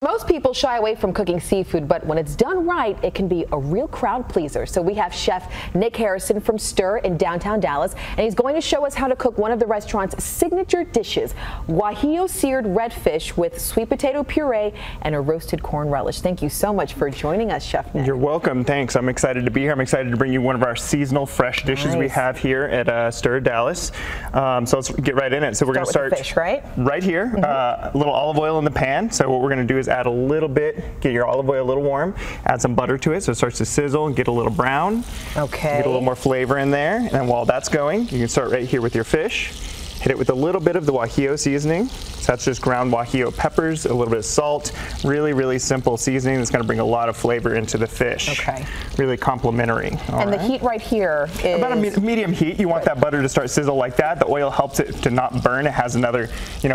Most people shy away from cooking seafood, but when it's done right, it can be a real crowd pleaser. So we have Chef Nick Harrison from Stirr in downtown Dallas, and he's going to show us how to cook one of the restaurant's signature dishes, guajillo seared redfish with sweet potato puree and a roasted corn relish. Thank you so much for joining us, Chef Nick. You're welcome. Thanks. I'm excited to be here. I'm excited to bring you one of our seasonal fresh dishes we have here at Stirr Dallas. So let's get right in it. So we're going to start with the fish, right here. A little olive oil in the pan. So what we're going to do is add a little bit, get your olive oil a little warm, add some butter to it so it starts to sizzle and get a little brown. Okay. Get a little more flavor in there. And then while that's going, you can start right here with your fish. Hit it with a little bit of the guajillo seasoning. So that's just ground guajillo peppers, a little bit of salt. Really, really simple seasoning that's going to bring a lot of flavor into the fish. Okay. Really complimentary. And the heat right here is about a medium heat. You want that butter to start sizzle like that. The oil helps it to not burn. It has another,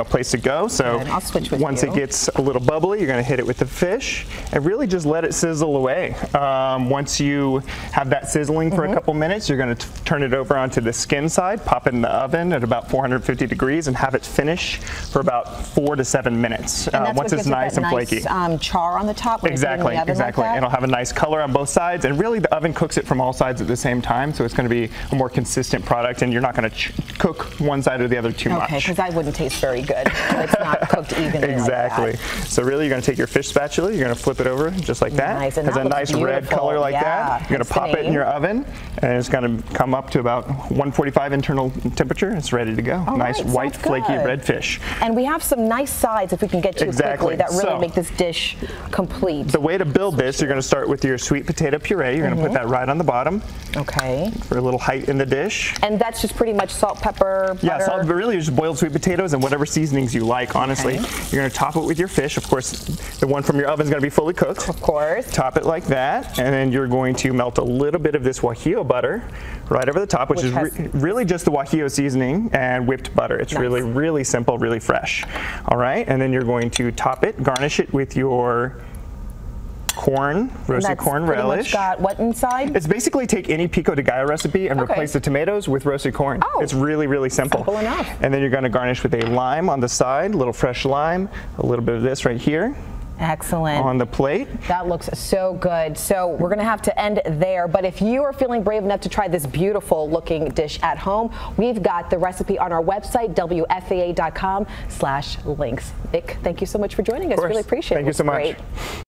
place to go. So I'll switch with once it gets a little bubbly, you're going to hit it with the fish and really just let it sizzle away. Once you have that sizzling for a couple minutes, you're going to turn it over onto the skin side, pop it in the oven at about 450 degrees and have it finish for about 4 to 7 minutes. Once it's nice and flaky. Char on the top. Exactly. Like it'll have a nice color on both sides, and really the oven cooks it from all sides at the same time, so it's going to be a more consistent product, and you're not going to cook one side or the other too much. Okay, because that wouldn't taste very good if it's not cooked evenly. Exactly. Like that. So really, you're going to take your fish spatula, you're going to flip it over just like that. Nice. And has that a nice red color like that. You're going to pop it in your oven, and it's going to come up to about 145 internal temperature. It's ready to go. Nice white flaky red fish. And we have some nice sides, if we can get to quickly, that really make this dish complete. The way to build this, you're going to start with your sweet potato puree. You're going to put that right on the bottom. Okay. For a little height in the dish. And that's just pretty much salt, pepper, butter? Yeah, salt, but really just boiled sweet potatoes and whatever seasonings you like, honestly. You're going to top it with your fish. Of course, the one from your oven is going to be fully cooked. Of course. Top it like that, and then you're going to melt a little bit of this guajillo butter right over the top, which is really just the guajillo seasoning and whipped butter. It's really, really simple, really fresh. All right, and then you're going to top it, garnish it with your roasted corn relish. Got what inside? It's basically take any pico de gallo recipe and replace the tomatoes with roasted corn. It's really, really simple. Simple enough. And then you're going to garnish with a lime on the side, a little fresh lime, a little bit of this right here. Excellent. On the plate. That looks so good. So we're going to have to end there. But if you are feeling brave enough to try this beautiful looking dish at home, we've got the recipe on our website, WFAA.com/links. Nick, thank you so much for joining us. Really appreciate it. Thank you so much. Great.